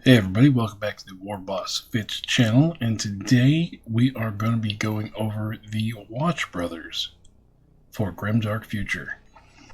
Hey everybody, welcome back to the War Boss Fits channel, and today we are going to be going over the Watch Brothers for Grimdark Future.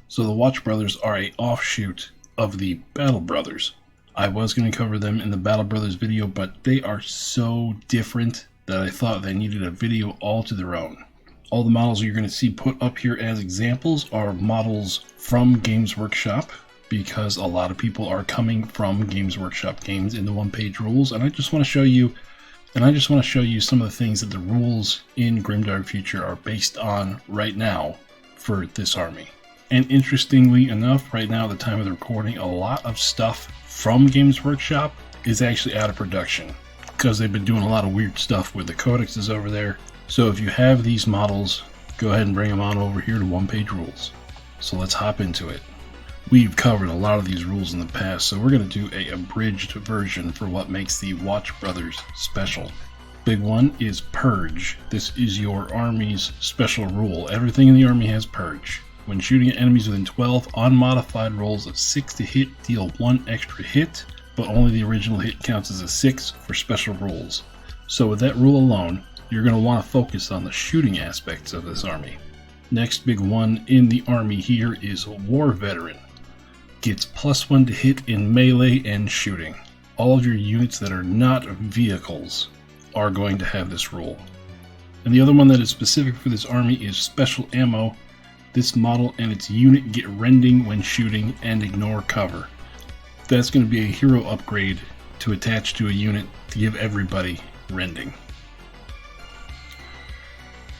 So the Watch Brothers are an offshoot of the Battle Brothers. I was going to cover them in the Battle Brothers video, but they are so different that I thought they needed a video all to their own. All the models you're going to see put up here as examples are models from Games Workshop, because a lot of people are coming from Games Workshop games in the one-page rules, and I just want to show you some of the things that the rules in Grimdark Future are based on right now for this army. And interestingly enough, right now at the time of the recording, a lot of stuff from Games Workshop is actually out of production because they've been doing a lot of weird stuff with the codexes over there. So if you have these models, go ahead and bring them on over here to one-page rules. So let's hop into it. We've covered a lot of these rules in the past, so we're going to do a abridged version for what makes the Watch Brothers special. Big one is Purge. This is your army's special rule. Everything in the army has Purge. When shooting at enemies within 12, unmodified rolls of 6 to hit deal 1 extra hit, but only the original hit counts as a 6 for special rules. So with that rule alone, you're going to want to focus on the shooting aspects of this army. Next big one in the army here is War Veteran. Gets +1 to hit in melee and shooting. All of your units that are not vehicles are going to have this rule. And the other one that is specific for this army is Special Ammo. This model and its unit get rending when shooting and ignore cover. That's going to be a hero upgrade to attach to a unit to give everybody rending.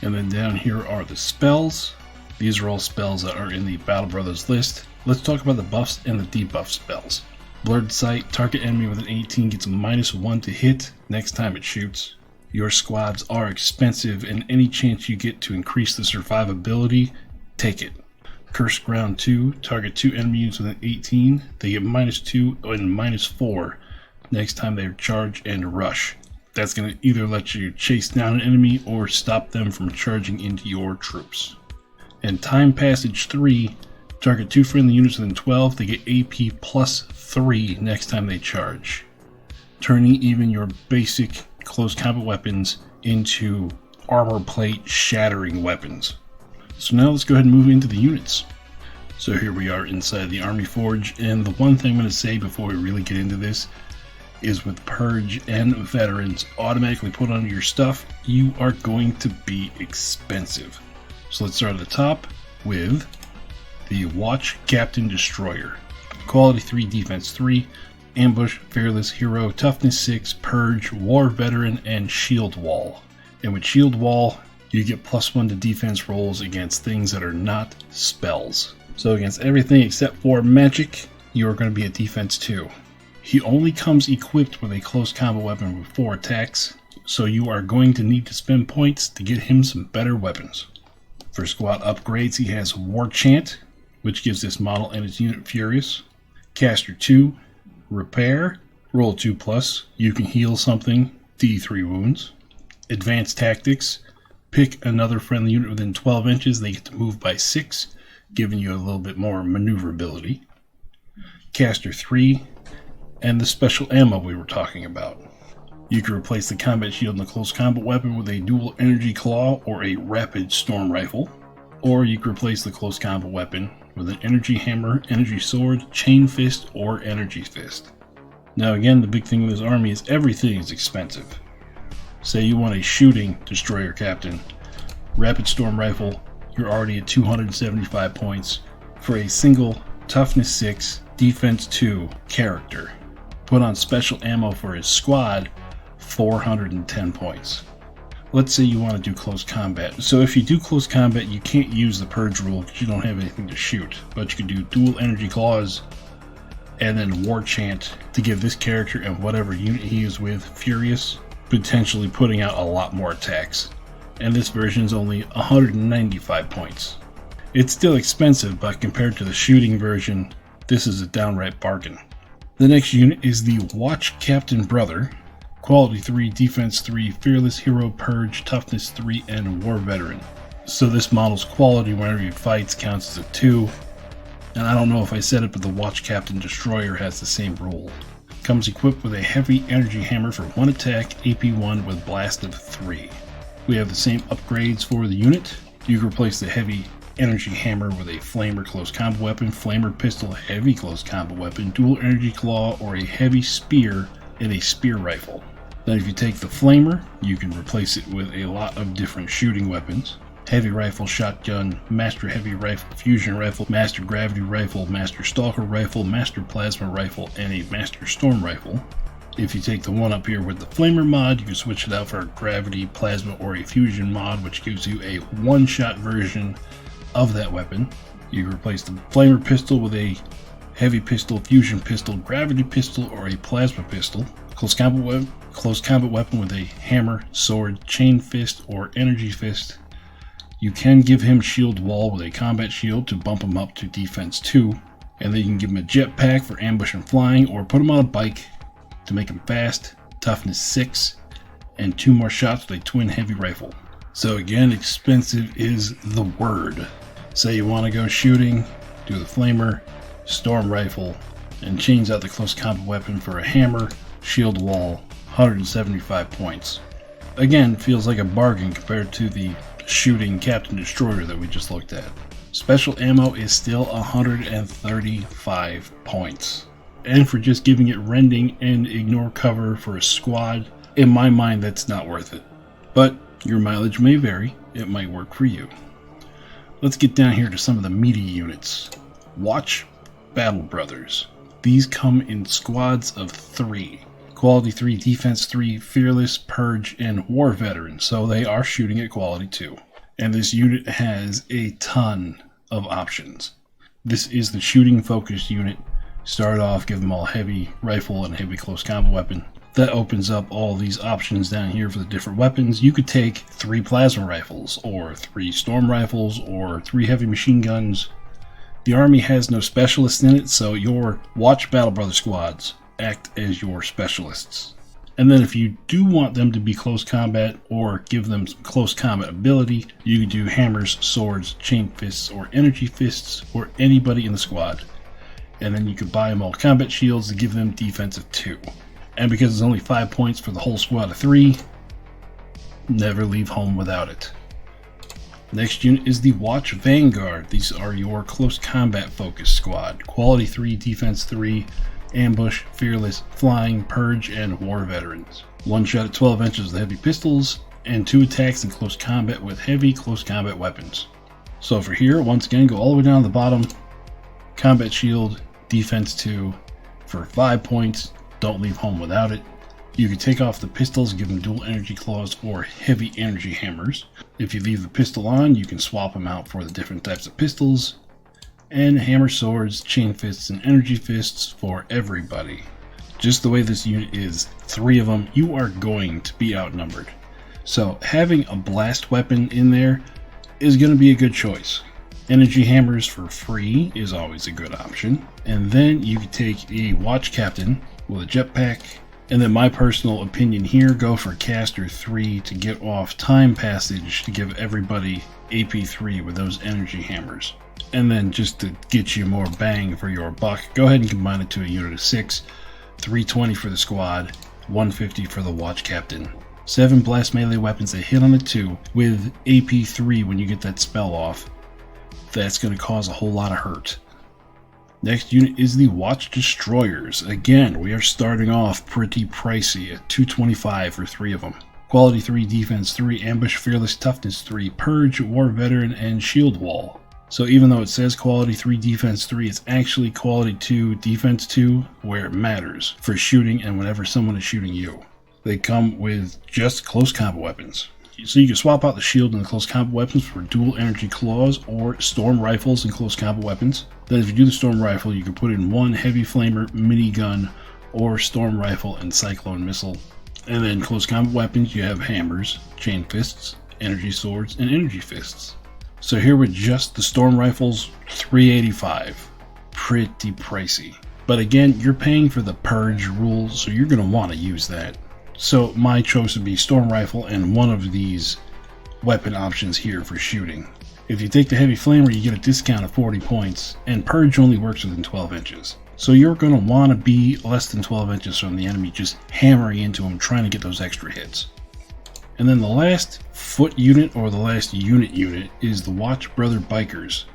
And then down here are the spells. These are all spells that are in the Battle Brothers list. Let's talk about the buffs and the debuff spells. Blurred Sight, target enemy with an 18 gets a -1 to hit next time it shoots. Your squads are expensive, and any chance you get to increase the survivability, take it. Cursed Ground 2, target 2 enemy units with an 18, they get -2 and -4 next time they charge and rush. That's going to either let you chase down an enemy or stop them from charging into your troops. And Time Passage 3, target 2 friendly units within 12, they get AP +3 next time they charge, turning even your basic close combat weapons into armor plate shattering weapons. So now let's go ahead and move into the units. So here we are inside the Army Forge, and the one thing I'm going to say before we really get into this is with Purge and Veterans automatically put on your stuff, you are going to be expensive. So let's start at the top with the Watch Captain Destroyer. Quality 3, Defense 3, Ambush, Fearless, Hero, Toughness 6, Purge, War Veteran, and Shield Wall. And with Shield Wall, you get +1 to defense rolls against things that are not spells. So against everything except for magic, you are going to be at Defense 2. He only comes equipped with a close combat weapon with 4 attacks, so you are going to need to spend points to get him some better weapons. For squad upgrades, he has War Chant, which gives this model and its unit Furious. Caster 2, Repair, roll 2+, you can heal something, D3 wounds. Advanced Tactics, pick another friendly unit within 12 inches, they get to move by 6, giving you a little bit more maneuverability. Caster 3, and the Special Ammo we were talking about. You can replace the combat shield in a close combat weapon with a dual energy claw or a rapid storm rifle, or you can replace the close combat weapon with an energy hammer, energy sword, chain fist, or energy fist. Now again, the big thing with this army is everything is expensive. Say you want a shooting destroyer captain, rapid storm rifle, you're already at 275 points for a single toughness 6, defense 2 character. Put on special ammo for his squad, 410 points. Let's say you want to do close combat. So if you do close combat, you can't use the Purge rule because you don't have anything to shoot. But you can do dual energy claws and then War Chant to give this character and whatever unit he is with Furious, potentially putting out a lot more attacks. And this version is only 195 points. It's still expensive, but compared to the shooting version, this is a downright bargain. The next unit is the Watch Captain Brother. Quality 3, Defense 3, Fearless, Hero, Purge, Toughness 3, and War Veteran. So this model's quality whenever he fights counts as a 2. And I don't know if I said it, but the Watch Captain Destroyer has the same rule. Comes equipped with a heavy energy hammer for 1 attack, AP 1 with blast of 3. We have the same upgrades for the unit. You can replace the heavy energy hammer with a flamer close combat weapon, flamer pistol, heavy close combat weapon, dual energy claw, or a heavy spear and a spear rifle. Then if you take the flamer, you can replace it with a lot of different shooting weapons. Heavy rifle, shotgun, master heavy rifle, fusion rifle, master gravity rifle, master stalker rifle, master plasma rifle, and a master storm rifle. If you take the one up here with the flamer mod, you can switch it out for a gravity, plasma, or a fusion mod, which gives you a one-shot version of that weapon. You can replace the flamer pistol with a heavy pistol, fusion pistol, gravity pistol, or a plasma pistol. Close combat weapon with a hammer, sword, chain fist, or energy fist. You can give him shield wall with a combat shield to bump him up to defense 2. And then you can give him a jetpack for ambush and flying, or put him on a bike to make him fast, toughness 6, and 2 more shots with a twin heavy rifle. So again, expensive is the word. Say you want to go shooting, do the flamer, storm rifle, and change out the close combat weapon for a hammer, shield wall, 175 points. Again, feels like a bargain compared to the shooting Captain Destroyer that we just looked at. Special ammo is still 135 points. And for just giving it rending and ignore cover for a squad, in my mind that's not worth it. But your mileage may vary, it might work for you. Let's get down here to some of the meaty units. Watch Battle Brothers. These come in squads of 3. Quality 3, Defense 3, Fearless, Purge, and War Veteran, so they are shooting at Quality 2. And this unit has a ton of options. This is the shooting focused unit. Start off, give them all heavy rifle and heavy close combat weapon. That opens up all these options down here for the different weapons. You could take 3 plasma rifles, or 3 storm rifles, or 3 heavy machine guns. The army has no specialists in it, so your Watch Battle Brother squads act as your specialists. And then if you do want them to be close combat or give them some close combat ability, you can do hammers, swords, chain fists, or energy fists, or anybody in the squad. And then you could buy them all combat shields to give them defensive 2. And because it's only 5 points for the whole squad of 3, never leave home without it. Next unit is the Watch Vanguard. These are your close combat focused squad. Quality 3, Defense 3, Ambush, Fearless, Flying, Purge, and War Veterans. 1 shot at 12 inches with heavy pistols, and 2 attacks in close combat with heavy close combat weapons. So for here, once again, go all the way down to the bottom. Combat Shield, Defense 2, for 5 points. Don't leave home without it. You can take off the pistols, give them dual energy claws or heavy energy hammers. If you leave the pistol on, you can swap them out for the different types of pistols. And hammer, swords, chain fists, and energy fists for everybody. Just the way this unit is, 3 of them, you are going to be outnumbered. So having a blast weapon in there is going to be a good choice. Energy hammers for free is always a good option. And then you can take a Watch Captain with a jetpack. And then my personal opinion here, go for Caster 3 to get off Time Passage to give everybody AP 3 with those energy hammers. And then just to get you more bang for your buck, go ahead and combine it to a unit of 6, 320 for the squad, 150 for the Watch Captain. 7 blast melee weapons that hit on it too, with AP 3 when you get that spell off. That's going to cause a whole lot of hurt. Next unit is the Watch Destroyers. Again, we are starting off pretty pricey at 225 for 3 of them. Quality 3, Defense 3, Ambush, Fearless, Toughness 3, Purge, War Veteran, and Shield Wall. So even though it says Quality 3, Defense 3, it's actually Quality 2, Defense 2, where it matters for shooting and whenever someone is shooting you. They come with just close combat weapons. So you can swap out the shield and the close combat weapons for dual energy claws or storm rifles and close combat weapons. Then if you do the storm rifle, you can put in 1 heavy flamer, minigun, or storm rifle and cyclone missile. And then close combat weapons, you have hammers, chain fists, energy swords, and energy fists. So here with just the storm rifles, $385. Pretty pricey. But again, you're paying for the Purge rule, so you're going to want to use that. So my choice would be storm rifle and one of these weapon options here for shooting. If you take the heavy flamer, you get a discount of 40 points, and Purge only works within 12 inches. So you're going to want to be less than 12 inches from the enemy, just hammering into them, trying to get those extra hits. And then the last foot unit, or the last unit is the Watch Brother Bikers.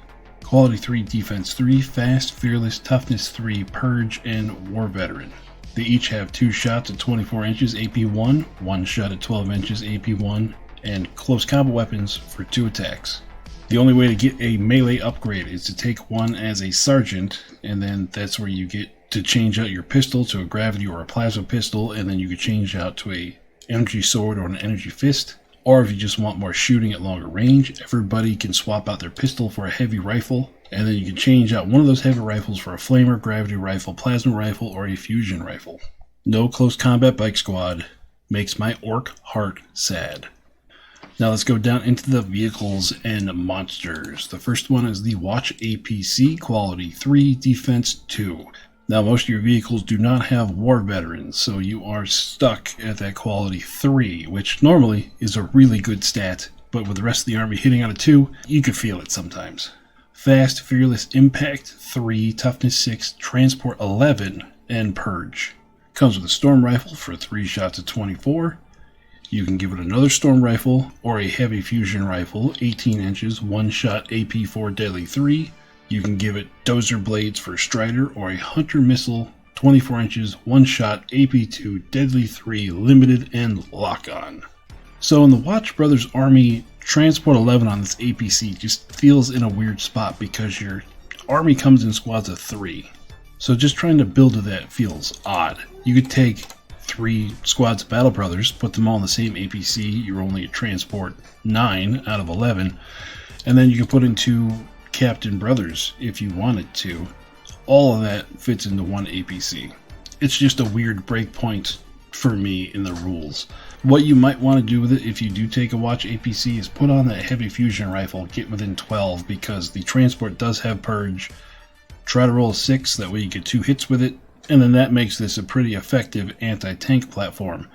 Quality 3, Defense 3, Fast, Fearless, Toughness 3, Purge, and War Veteran. They each have 2 shots at 24 inches, AP 1, 1 shot at 12 inches, AP 1, and close combat weapons for 2 attacks. The only way to get a melee upgrade is to take one as a sergeant, and then that's where you get to change out your pistol to a gravity or a plasma pistol, and then you could change out to a energy sword or an energy fist. Or if you just want more shooting at longer range, everybody can swap out their pistol for a heavy rifle, and then you can change out one of those heavy rifles for a flamer, gravity rifle, plasma rifle, or a fusion rifle. No close combat bike squad. Makes my orc heart sad. Now let's go down into the vehicles and monsters. The first one is the Watch APC, Quality 3, Defense 2. Now most of your vehicles do not have War Veterans, so you are stuck at that Quality 3, which normally is a really good stat, but with the rest of the army hitting on a 2, you can feel it sometimes. Fast, Fearless, Impact 3, Toughness 6, Transport 11, and Purge. Comes with a Storm Rifle for 3 shots at 24. You can give it another Storm Rifle or a Heavy Fusion Rifle, 18 inches, 1 shot, AP 4, Deadly 3. You can give it Dozer Blades for Strider or a Hunter Missile, 24 inches, 1 shot, AP 2, Deadly 3, Limited, and Lock-On. So in the Watch Brothers army, Transport 11 on this APC just feels in a weird spot because your army comes in squads of 3. So just trying to build to that feels odd. You could take 3 squads of Battle Brothers, put them all in the same APC, you're only at Transport 9 out of 11, and then you can put in 2 Captain Brothers if you wanted to. All of that fits into one APC. It's just a weird breakpoint for me in the rules. What you might want to do with it if you do take a Watch APC is put on that Heavy Fusion Rifle, get within 12, because the Transport does have Purge. Try to roll a 6, that way you get 2 hits with it, and then that makes this a pretty effective anti-tank platform.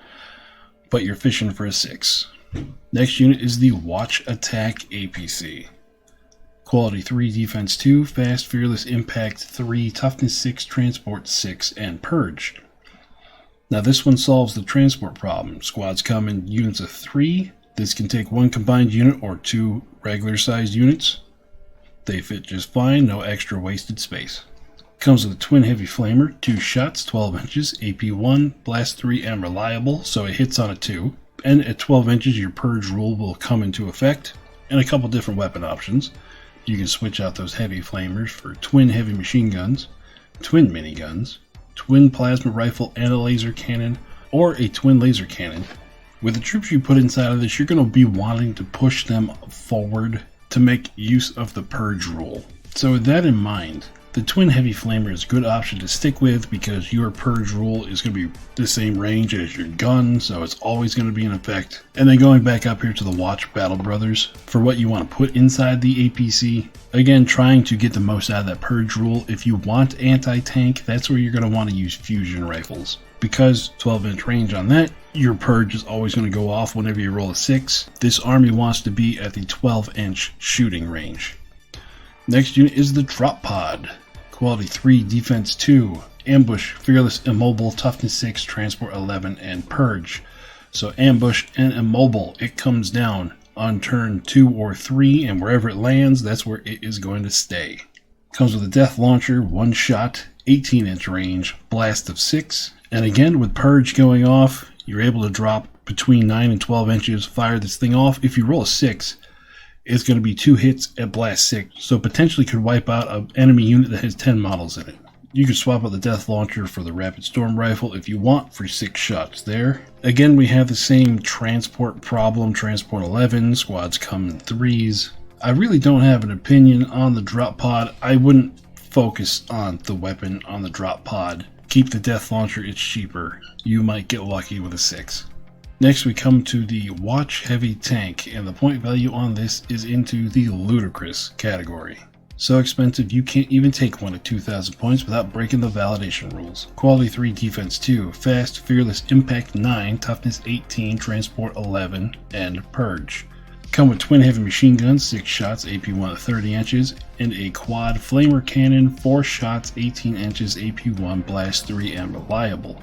But you're fishing for a 6. Next unit is the Watch Attack APC. Quality 3, Defense 2, Fast, Fearless, Impact 3, Toughness 6, Transport 6, and Purge. Now this one solves the transport problem. Squads come in units of 3. This can take 1 combined unit or 2 regular sized units. They fit just fine, no extra wasted space. Comes with a twin heavy flamer, 2 shots, 12 inches, AP 1, blast 3, and reliable, so it hits on a 2. And at 12 inches your purge rule will come into effect, and a couple different weapon options. You can switch out those heavy flamers for twin heavy machine guns, twin miniguns, twin plasma rifle and a laser cannon, or a twin laser cannon. With the troops you put inside of this, you're going to be wanting to push them forward to make use of the purge rule. So with that in mind, the twin heavy flamer is a good option to stick with because your purge rule is going to be the same range as your gun, so it's always going to be in effect. And then going back up here to the Watch Battle Brothers, for what you want to put inside the APC, again trying to get the most out of that purge rule. If you want anti-tank, that's where you're going to want to use fusion rifles. Because 12-inch range on that, your purge is always going to go off whenever you roll a 6. This army wants to be at the 12-inch shooting range. Next unit is the Drop Pod. Quality 3, Defense 2, Ambush, Fearless, Immobile, Toughness 6, Transport 11, and Purge. So Ambush and Immobile, it comes down on turn 2 or 3, and wherever it lands, that's where it is going to stay. Comes with a Death Launcher, 1 shot, 18-inch range, blast of 6, and again with Purge going off, you're able to drop between 9 and 12 inches, fire this thing off. If you roll a 6, it's going to be 2 hits at blast 6, so potentially could wipe out an enemy unit that has 10 models in it. You could swap out the Death Launcher for the Rapid Storm Rifle if you want for 6 shots there. Again, we have the same transport problem, Transport 11, squads come in 3s. I really don't have an opinion on the Drop Pod. I wouldn't focus on the weapon on the Drop Pod. Keep the Death Launcher, it's cheaper. You might get lucky with a 6. Next we come to the Watch Heavy Tank, and the point value on this is into the ludicrous category. So expensive you can't even take one at 2,000 points without breaking the validation rules. Quality 3, Defense 2, Fast, Fearless, Impact 9, Toughness 18, Transport 11, and Purge. Come with twin heavy machine guns, 6 shots, AP1 at 30 inches, and a quad flamer cannon, 4 shots, 18 inches, AP1, blast 3, and reliable.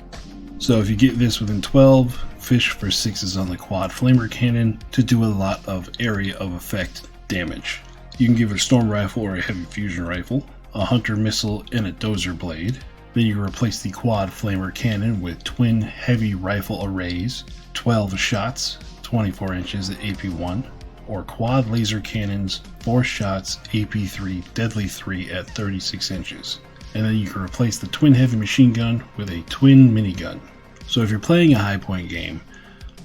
So if you get this within 12, fish for 6s on the quad flamer cannon to do a lot of area of effect damage. You can give it a storm rifle or a heavy fusion rifle, a hunter missile, and a dozer blade. Then you can replace the quad flamer cannon with twin heavy rifle arrays, 12 shots, 24 inches at AP1, or quad laser cannons, 4 shots, AP3, deadly 3 at 36 inches. And then you can replace the twin heavy machine gun with a twin minigun. So if you're playing a high point game,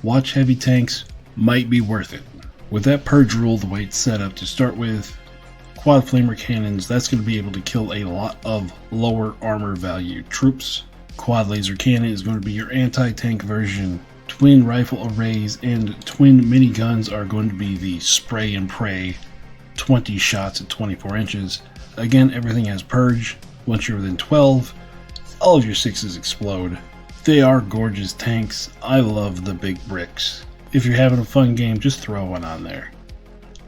watch heavy tanks might be worth it. With that purge rule the way it's set up, to start with, quad flamer cannons, that's going to be able to kill a lot of lower armor value troops. Quad laser cannon is going to be your anti-tank version. Twin rifle arrays and twin miniguns are going to be the spray and pray, 20 shots at 24 inches. Again, everything has purge. Once you're within 12, all of your 6s explode. They are gorgeous tanks. I love the big bricks. If you're having a fun game, just throw one on there.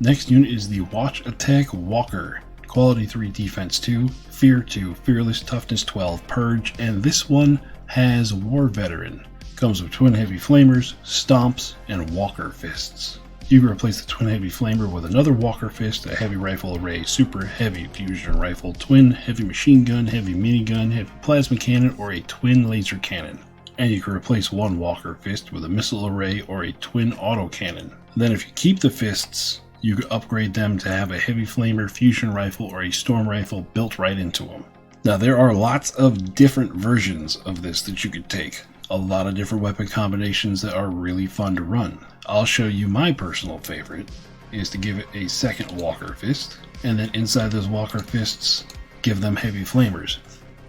Next unit is the Watch Attack Walker. Quality 3, Defense 2, Fear 2, Fearless, Toughness 12, Purge, and this one has War Veteran. Comes with twin heavy flamers, stomps, and walker fists. You can replace the twin heavy flamer with another walker fist, a heavy rifle array, super heavy fusion rifle, twin heavy machine gun, heavy minigun, heavy plasma cannon, or a twin laser cannon. And you can replace one walker fist with a missile array or a twin autocannon. Then if you keep the fists, you can upgrade them to have a heavy flamer, fusion rifle, or a storm rifle built right into them. Now there are lots of different versions of this that you could take. A lot of different weapon combinations that are really fun to run. I'll show you my personal favorite is to give it a second walker fist, and then inside those walker fists, give them heavy flamers.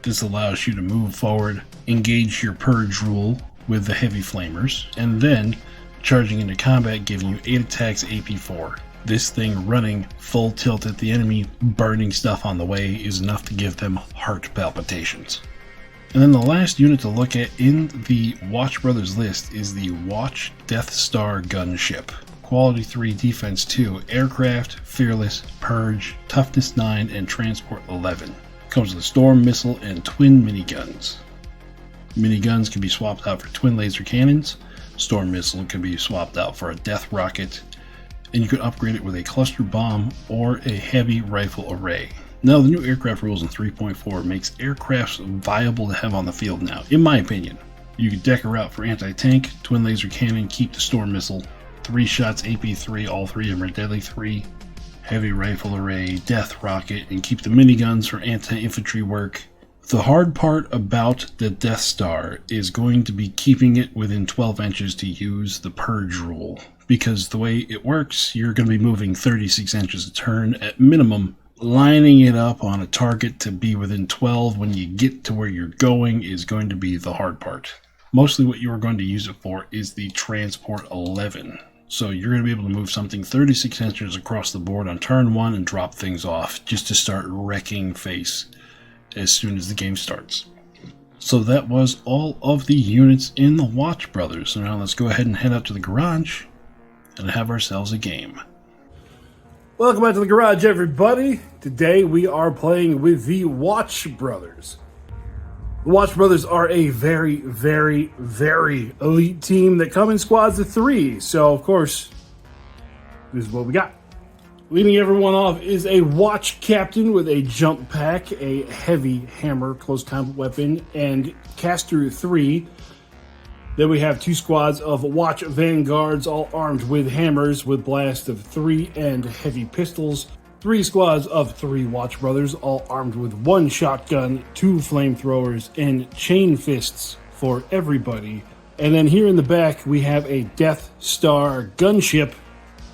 This allows you to move forward, engage your purge rule with the heavy flamers, and then charging into combat, giving you 8 attacks AP4. This thing running full tilt at the enemy, burning stuff on the way, is enough to give them heart palpitations. And then the last unit to look at in the Watch Brothers list is the Watch Death Star gunship. Quality 3, Defense 2, Aircraft, Fearless, Purge, Toughness 9, and Transport 11. Comes with a storm missile and twin miniguns. Miniguns can be swapped out for twin laser cannons. Storm missile can be swapped out for a death rocket. And you can upgrade it with a cluster bomb or a heavy rifle array. Now, the new aircraft rules in 3.4 makes aircrafts viable to have on the field now, in my opinion. You can deck a route for anti-tank, twin laser cannon, keep the storm missile, 3 shots AP3, all 3 of them are deadly 3, heavy rifle array, death rocket, and keep the miniguns for anti-infantry work. The hard part about the Death Star is going to be keeping it within 12 inches to use the purge rule, because the way it works, you're going to be moving 36 inches a turn at minimum. Lining it up on a target to be within 12 when you get to where you're going is going to be the hard part. Mostly what you are going to use it for is the Transport 11. So you're going to be able to move something 36 inches across the board on turn 1 and drop things off just to start wrecking face as soon as the game starts. So that was all of the units in the Watch Brothers. So now let's go ahead and head out to the garage and have ourselves a game. Welcome back to the garage, everybody. Today we are playing with the Watch Brothers. The Watch Brothers are a very, very, very elite team that come in squads of 3. So, of course, this is what we got. Leading everyone off is a Watch Captain with a jump pack, a heavy hammer, close combat weapon, and caster 3. Then we have 2 squads of Watch Vanguards, all armed with hammers with blast of 3 and heavy pistols. 3 squads of 3 Watch Brothers, all armed with 1 shotgun, 2 flamethrowers, and chain fists for everybody. And then here in the back, we have a Death Star gunship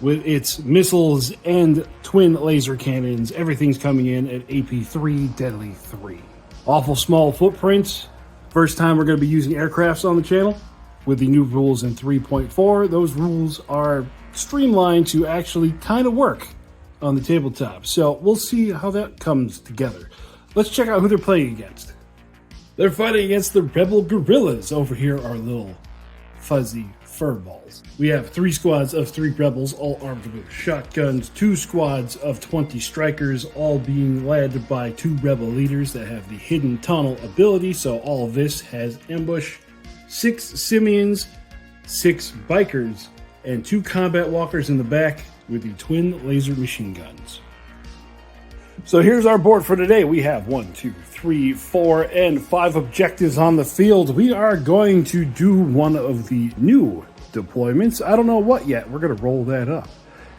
with its missiles and twin laser cannons. Everything's coming in at AP3, Deadly 3. Awful small footprints. First time we're going to be using aircrafts on the channel. With the new rules in 3.4, those rules are streamlined to actually kind of work on the tabletop. So we'll see how that comes together. Let's check out who they're playing against. They're fighting against the Rebel Guerrillas. Over here are little fuzzy furballs. We have 3 squads of 3 rebels, all armed with shotguns, 2 squads of 20 strikers, all being led by 2 rebel leaders that have the hidden tunnel ability, so all of this has ambush, 6 simians, 6 bikers, and 2 combat walkers in the back with the twin laser machine guns. So here's our board for today. We have 1, 2, 3, 4, and 5 objectives on the field. We are going to do one of the new deployments. I don't know what yet. We're going to roll that up.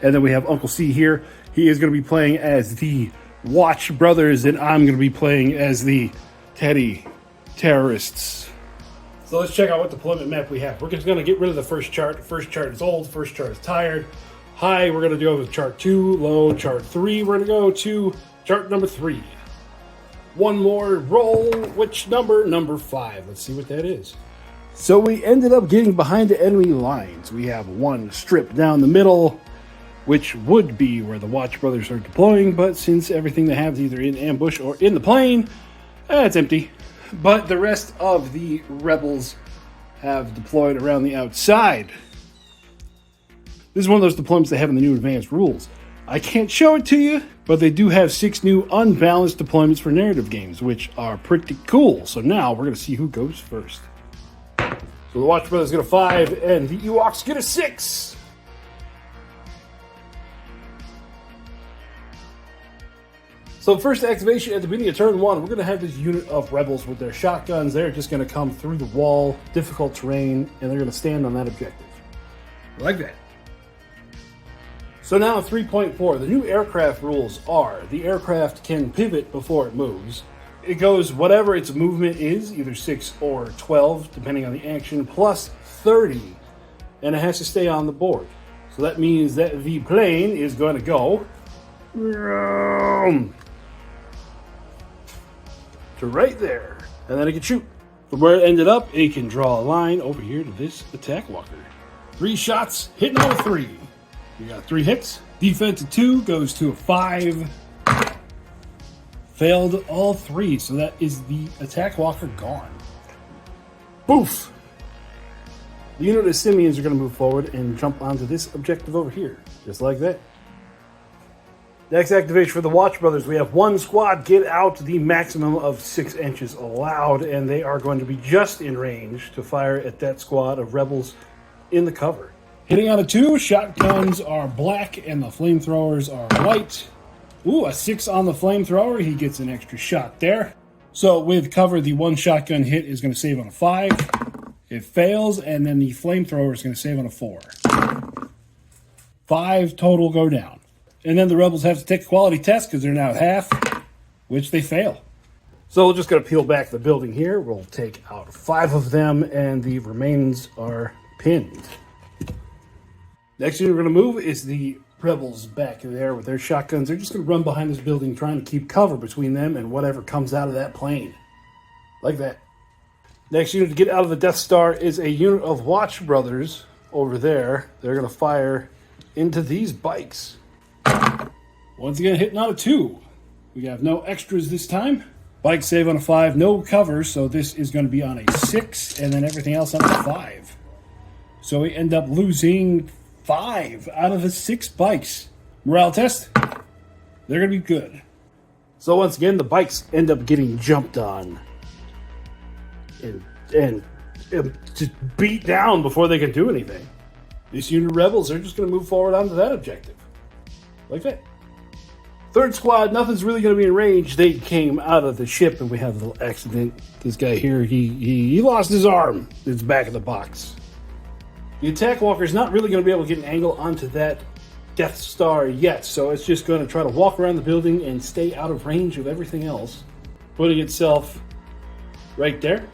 And then we have Uncle C here. He is going to be playing as the Watch Brothers, and I'm going to be playing as the Teddy Terrorists. So let's check out what deployment map we have. We're just going to get rid of the first chart. The first chart is old. The first chart is tired. High, we're going to go with chart 2. Low, chart 3. We're going to go to chart number 3. One more roll. Which number? Number 5. Let's see what that is. So we ended up getting behind the enemy lines. We have one strip down the middle, which would be where the Watch Brothers are deploying, but since everything they have is either in ambush or in the plane, it's empty. But the rest of the rebels have deployed around the outside. This is one of those deployments they have in the new advanced rules. I can't show it to you, but they do have 6 new unbalanced deployments for narrative games, which are pretty cool. So now we're going to see who goes first. So the Watch Brothers get a 5, and the Ewoks get a 6. So first activation at the beginning of turn 1, we're going to have this unit of rebels with their shotguns. They're just going to come through the wall, difficult terrain, and they're going to stand on that objective. Like that. So now 3.4, the new aircraft rules are the aircraft can pivot before it moves. It goes whatever its movement is, either 6 or 12, depending on the action, plus 30, and it has to stay on the board. So that means that the plane is going to go to right there, and then it can shoot. From where it ended up, it can draw a line over here to this attack walker. 3 shots, hitting all 3. We got 3 hits. Defense of 2 goes to a 5. Failed all 3, so that is the attack walker gone. Boof! The unit of simians are going to move forward and jump onto this objective over here, just like that. Next activation for the Watch Brothers, we have 1 squad get out the maximum of 6 inches allowed, and they are going to be just in range to fire at that squad of rebels in the cover. Hitting out of 2, shotguns are black and the flamethrowers are white. Ooh, a 6 on the flamethrower. He gets an extra shot there. So with cover, the 1 shotgun hit is going to save on a 5. It fails, and then the flamethrower is going to save on a 4. 5 total go down. And then the rebels have to take a quality test because they're now at half, which they fail. So we're just going to peel back the building here. We'll take out 5 of them, and the remains are pinned. Next thing we're going to move is the rebels back there with their shotguns. They're just going to run behind this building trying to keep cover between them and whatever comes out of that plane. Like that. Next unit to get out of the Death Star is a unit of Watch Brothers over there. They're going to fire into these bikes. Once again, hitting out of 2. We have no extras this time. Bike save on a 5, no cover, so this is going to be on a 6, and then everything else on a 5. So we end up losing 5 out of the 6 bikes. Morale test, they're going to be good. So once again, the bikes end up getting jumped on and just beat down before they can do anything. This unit of rebels are just going to move forward onto that objective. Like that. Third squad, nothing's really going to be in range. They came out of the ship and we have a little accident. This guy here, he lost his arm. It's back of the box. The attack walker's not really going to be able to get an angle onto that Death Star yet, so it's just going to try to walk around the building and stay out of range of everything else, putting itself right there.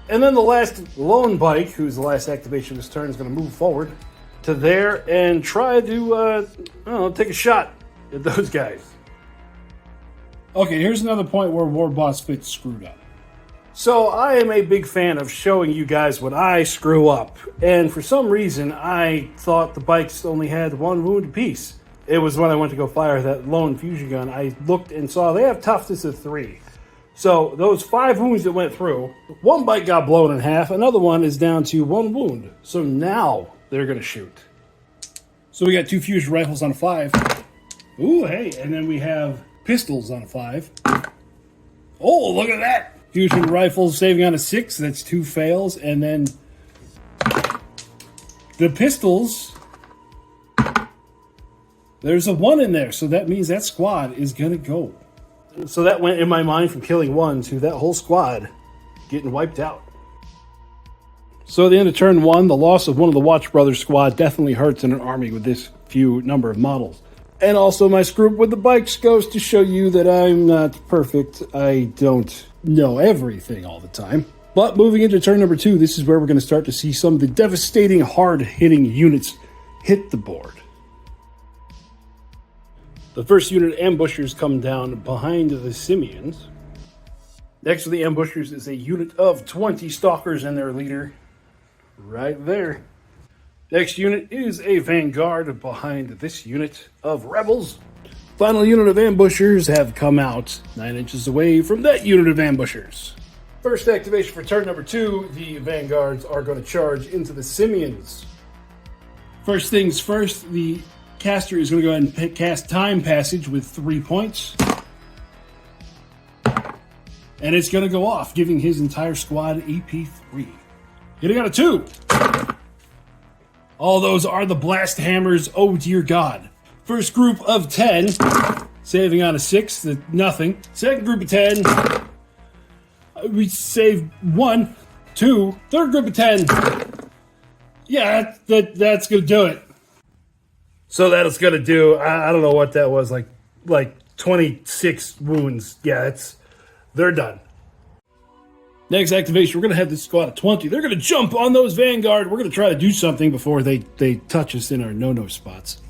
And then the last lone bike, who's the last activation of this turn, is going to move forward to there and try to, take a shot at those guys. Okay, here's another point where War Boss Fitz screwed up. So I am a big fan of showing you guys when I screw up, and for some reason I thought the bikes only had 1 wound apiece. It was when I went to go fire that lone fusion gun, I looked and saw they have toughness of 3. So those 5 wounds that went through, one bite got blown in half, another one is down to 1 wound. So now they're going to shoot. So we got 2 fusion rifles on a 5. Ooh, hey, and then we have pistols on a 5. Oh, look at that! Fusion rifles saving on a 6, that's 2 fails, and then the pistols, there's a 1 in there, so that means that squad is going to go. So that went in my mind from killing 1 to that whole squad getting wiped out. So at the end of turn 1, the loss of one of the Watch Brothers squad definitely hurts in an army with this few number of models. And also my screw with the bikes goes to show you that I'm not perfect. I don't know everything all the time. But moving into turn number 2, this is where we're going to start to see some of the devastating, hard-hitting units hit the board. The first unit of ambushers come down behind the Simians. Next to the ambushers is a unit of 20 stalkers and their leader right there. Next unit is a vanguard behind this unit of rebels. Final unit of ambushers have come out 9 inches away from that unit of ambushers. First activation for turn number 2, the vanguards are going to charge into the Simians. First things first, the caster is going to go ahead and cast Time Passage with 3 points. And it's going to go off, giving his entire squad AP 3. Hitting on a 2. All those are the blast hammers. Oh dear God. First group of 10, saving on a 6, nothing. Second group of 10, we saved 1, 2. Third group of 10, yeah, that's gonna do it. So that's gonna do, I don't know what that was, like 26 wounds. Yeah, they're done. Next activation, we're going to have this squad of 20. They're going to jump on those Vanguard. We're going to try to do something before they touch us in our no-no spots.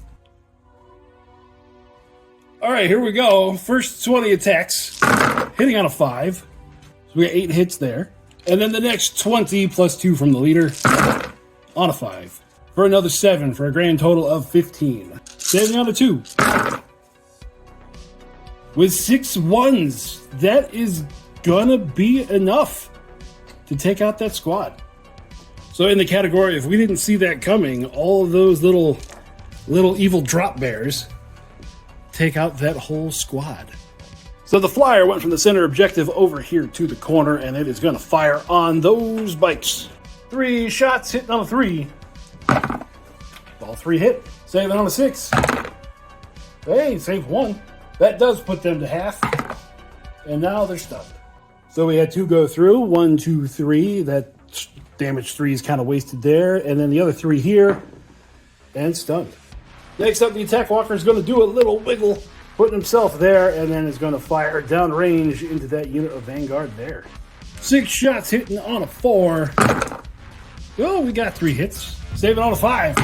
All right, here we go. First 20 attacks, hitting on a 5. So we got 8 hits there. And then the next 20 plus 2 from the leader on a 5. For another 7 for a grand total of 15. Saving on a 2. With 6 ones, that is gonna be enough to take out that squad. So in the category, if we didn't see that coming, all of those little evil drop bears take out that whole squad. So the flyer went from the center objective over here to the corner, and it is gonna fire on those bikes. 3 shots hitting on a 3. All 3 hit. Saving on a 6. Hey, saved 1. That does put them to half. And now they're stunned. So we had 2 go through, 1, 2, 3. That damage 3 is kind of wasted there. And then the other 3 here, and stunned. Next up, the attack walker is going to do a little wiggle, putting himself there, and then is going to fire downrange into that unit of Vanguard there. 6 shots hitting on a 4. Oh, we got 3 hits. Saving on a 5.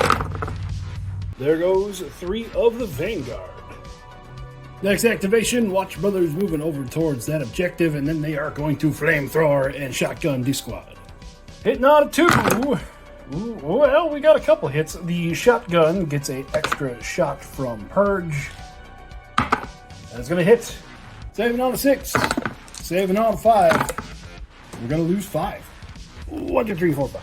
There goes 3 of the Vanguard. Next activation, Watch Brothers moving over towards that objective, and then they are going to flamethrower and shotgun the squad. Hitting on a 2. Ooh, well, we got a couple hits. The shotgun gets an extra shot from Purge. That's going to hit. Saving on a 6. Saving on a 5. We're going to lose 5. 1, 2, 3, 4, 5.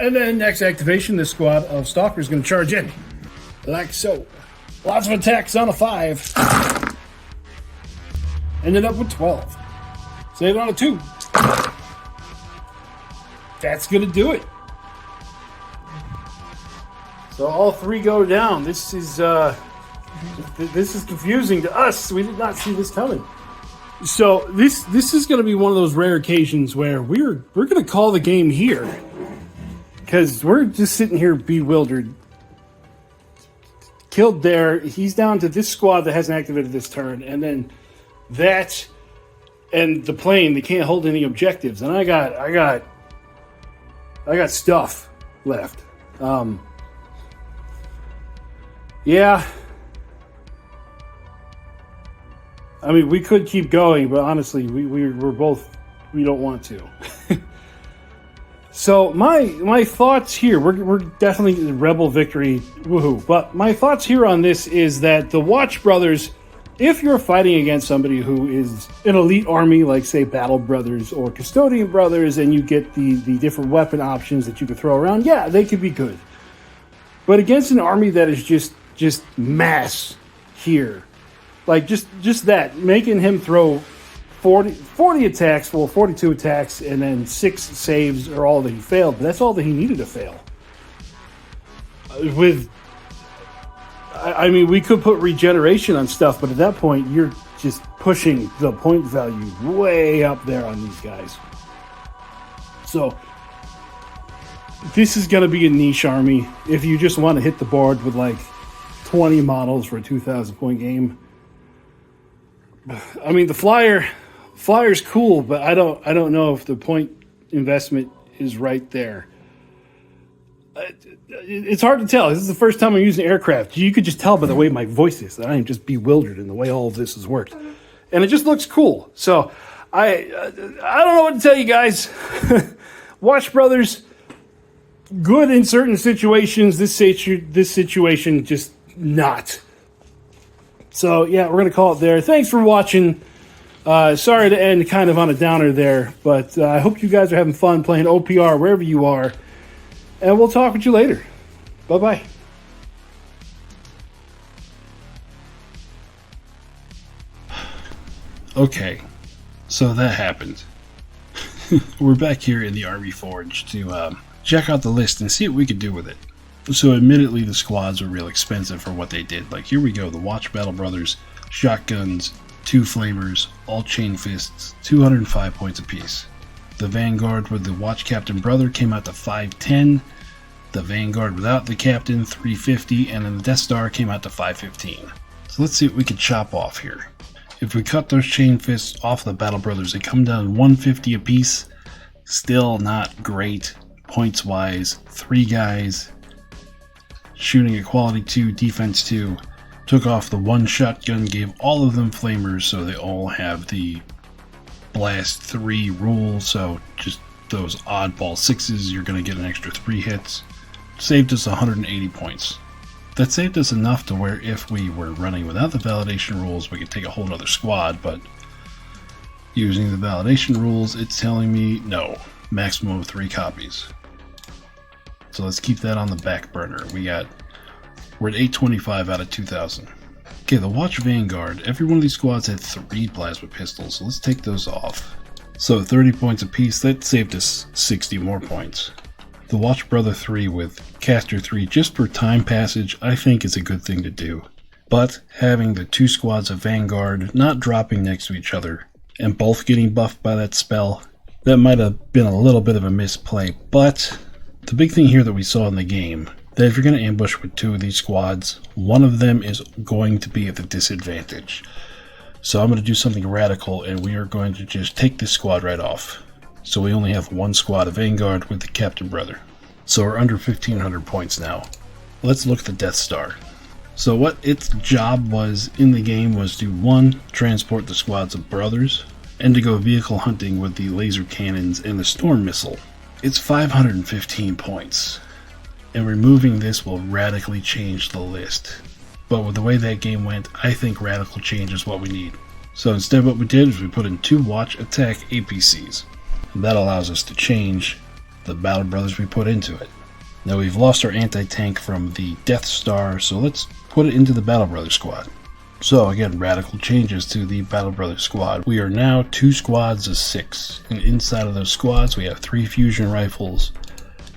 And then next activation, this squad of Stalkers is going to charge in. Like so. Lots of attacks on a 5. Ended up with 12. Saved on a 2. That's going to do it. So all 3 go down. This is confusing to us. We did not see this coming. So this is going to be one of those rare occasions where we're going to call the game here, because we're just sitting here bewildered. Killed there. He's down to this squad that hasn't activated this turn, and then that and the plane. They can't hold any objectives, and I got stuff left. Yeah. I mean, we could keep going, but honestly, we're both, we don't want to. So my thoughts here, we're definitely Rebel victory, woohoo. But my thoughts here on this is that the Watch Brothers if you're fighting against somebody who is an elite army, like say Battle Brothers or Custodian Brothers, and you get the different weapon options that you can throw around, yeah, they could be good. But against an army that is just mass here, like just that, making him throw 40 attacks, well, 42 attacks, and then 6 saves are all that he failed. But that's all that he needed to fail. I mean, we could put regeneration on stuff, but at that point, you're just pushing the point value way up there on these guys. So, this is going to be a niche army. If you just want to hit the board with like 20 models for a 2,000 point game. I mean, the Flyer's cool, but I don't know if the point investment is right there. It's hard to tell. This is the first time I'm using aircraft. You could just tell by the way my voice is that I am just bewildered in the way all of this has worked, and it just looks cool. So I don't know what to tell you guys. Watch Brothers, good in certain situations. This situation just not. So yeah, we're gonna call it there. Thanks for watching. Sorry to end kind of on a downer there, but I hope you guys are having fun playing OPR wherever you are. And we'll talk with you later. Bye-bye. Okay, so that happened. We're back here in the Army Forge to check out the list and see what we could do with it. So admittedly, the squads were real expensive for what they did. Like, here we go, the Watch Battle Brothers, shotguns, 2 flamers, all chain fists, 205 points apiece. The Vanguard with the Watch Captain Brother came out to 510. The Vanguard without the Captain, 350. And then the Death Star came out to 515. So let's see what we can chop off here. If we cut those chain fists off the Battle Brothers, they come down 150 apiece. Still not great points wise. 3 guys. Shooting at quality 2, defense 2. Took off the 1 shotgun, gave all of them flamers, so they all have the blast 3 rule. So just those oddball 6s, you're going to get an extra 3 hits. Saved us 180 points. That saved us enough to where if we were running without the validation rules, we could take a whole other squad, but using the validation rules, it's telling me no, maximum of 3 copies. So let's keep that on the back burner. We're at 825 out of 2,000. Okay, the Watch Vanguard. Every one of these squads had 3 plasma pistols, so let's take those off. So 30 points apiece, that saved us 60 more points. The Watch Brother 3 with Caster 3, just for time passage, I think is a good thing to do. But having the 2 squads of Vanguard not dropping next to each other, and both getting buffed by that spell, that might have been a little bit of a misplay. But the big thing here that we saw in the game, that if you're going to ambush with 2 of these squads, one of them is going to be at the disadvantage. So I'm going to do something radical, and we are going to just take this squad right off. So we only have 1 squad of Vanguard with the Captain Brother. So we're under 1,500 points now. Let's look at the Death Star. So what its job was in the game was to 1, transport the squads of brothers, and to go vehicle hunting with the laser cannons and the storm missile. It's 515 points. And removing this will radically change the list. But with the way that game went, I think radical change is what we need. So instead what we did is we put in 2 Watch Attack APCs. And that allows us to change the Battle Brothers we put into it. Now we've lost our anti-tank from the Death Star, so let's put it into the Battle Brothers squad. So again, radical changes to the Battle Brothers squad. We are now 2 squads of 6. And inside of those squads we have 3 fusion rifles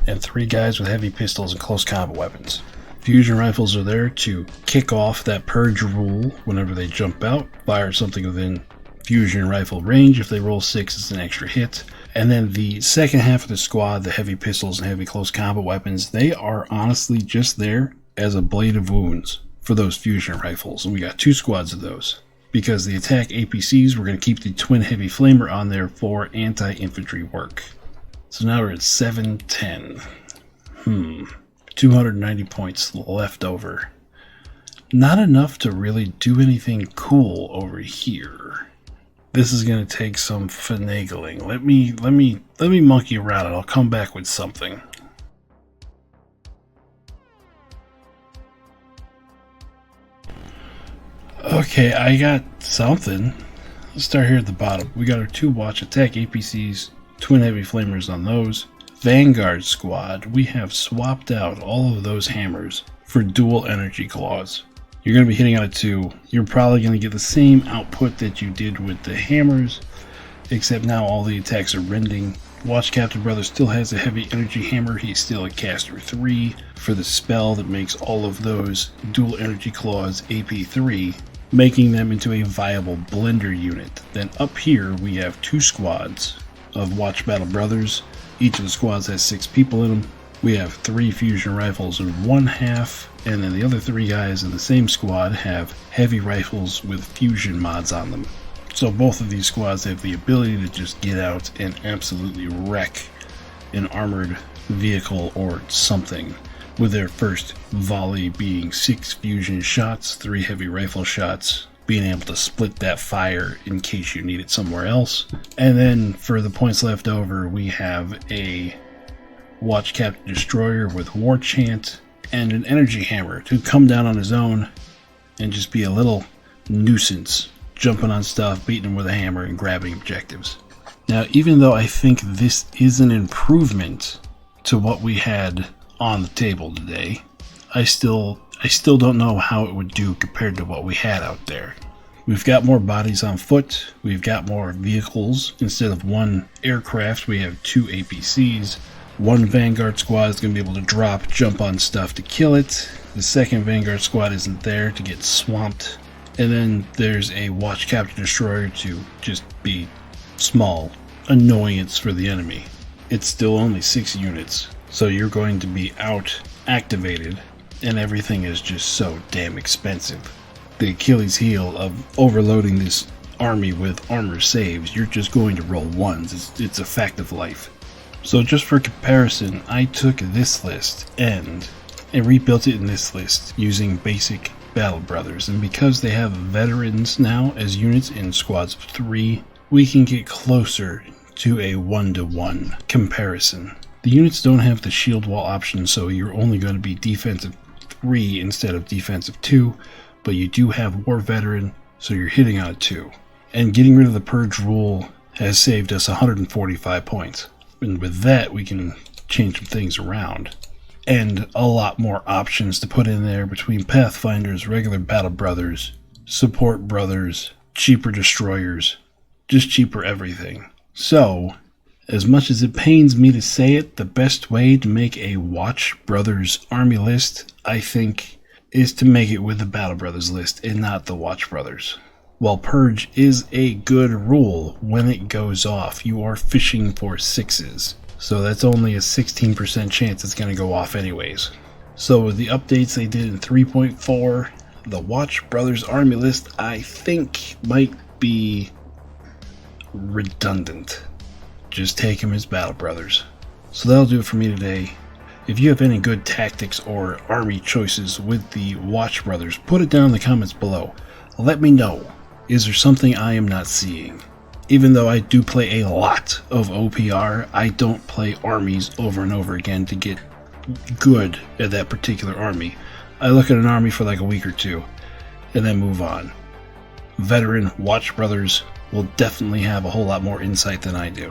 and 3 guys with heavy pistols and close combat weapons. Fusion rifles are there to kick off that purge rule whenever they jump out, fire something within fusion rifle range. If they roll 6, it's an extra hit. And then the second half of the squad, the heavy pistols and heavy close combat weapons, they are honestly just there as a blade of wounds for those fusion rifles. And we got 2 squads of those. Because the attack APCs, we're going to keep the twin heavy flamer on there for anti-infantry work. So now we're at 710. 290 points left over. Not enough to really do anything cool over here. This is going to take some finagling. Let me monkey around and I'll come back with something. Okay, I got something. Let's start here at the bottom. We got our 2 Watch Attack APCs, Twin Heavy Flamers on those. Vanguard Squad, we have swapped out all of those hammers for dual energy claws. You're going to be hitting on a 2. You're probably going to get the same output that you did with the hammers, except now all the attacks are rending. Watch Captain Brother still has a heavy energy hammer. He's still a caster 3 for the spell that makes all of those dual energy claws AP3, making them into a viable blender unit. Then up here we have 2 squads of Watch Battle Brothers. Each of the squads has 6 people in them. We have 3 fusion rifles in one half, and then the other 3 guys in the same squad have heavy rifles with fusion mods on them. So both of these squads have the ability to just get out and absolutely wreck an armored vehicle or something, with their first volley being 6 fusion shots, 3 heavy rifle shots, being able to split that fire in case you need it somewhere else. And then for the points left over, we have a Watch Captain Destroyer with War Chant and an Energy Hammer to come down on his own and just be a little nuisance, jumping on stuff, beating them with a hammer, and grabbing objectives. Now, even though I think this is an improvement to what we had on the table today, I still don't know how it would do compared to what we had out there. We've got more bodies on foot, we've got more vehicles. Instead of 1 aircraft, we have 2 APCs. 1 Vanguard squad is going to be able to drop, jump on stuff to kill it. The second Vanguard squad isn't there to get swamped. And then there's a Watch Captain Destroyer to just be small annoyance for the enemy. It's still only 6 units, so you're going to be out activated, and everything is just so damn expensive. The Achilles heel of overloading this army with armor saves, you're just going to roll 1s. It's a fact of life. So just for comparison, I took this list and rebuilt it in this list using basic Battle Brothers, and because they have veterans now as units in squads of 3, we can get closer to a 1-to-1 comparison. The units don't have the shield wall option, so you're only going to be defensive 3 instead of defensive 2, but you do have War Veteran, so you're hitting on a 2. And getting rid of the Purge rule has saved us 145 points. And with that, we can change some things around. And a lot more options to put in there between Pathfinders, regular Battle Brothers, Support Brothers, cheaper Destroyers, just cheaper everything. So, as much as it pains me to say it, the best way to make a Watch Brothers army list, I think, is to make it with the Battle Brothers list and not the Watch Brothers. While Purge is a good rule, when it goes off, you are fishing for 6s. So that's only a 16% chance it's going to go off anyways. So with the updates they did in 3.4, the Watch Brothers army list I think might be redundant. Just take them as Battle Brothers. So that'll do it for me today. If you have any good tactics or army choices with the Watch Brothers, put it down in the comments below. Let me know. Is there something I am not seeing? Even though I do play a lot of OPR, I don't play armies over and over again to get good at that particular army. I look at an army for like a week or 2, and then move on. Veteran Watch Brothers will definitely have a whole lot more insight than I do.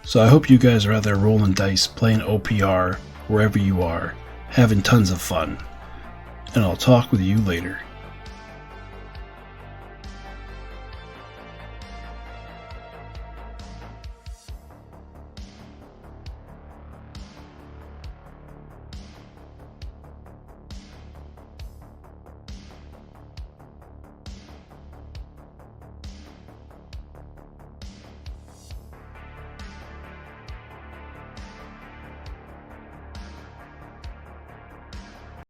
So I hope you guys are out there rolling dice, playing OPR, wherever you are, having tons of fun. And I'll talk with you later.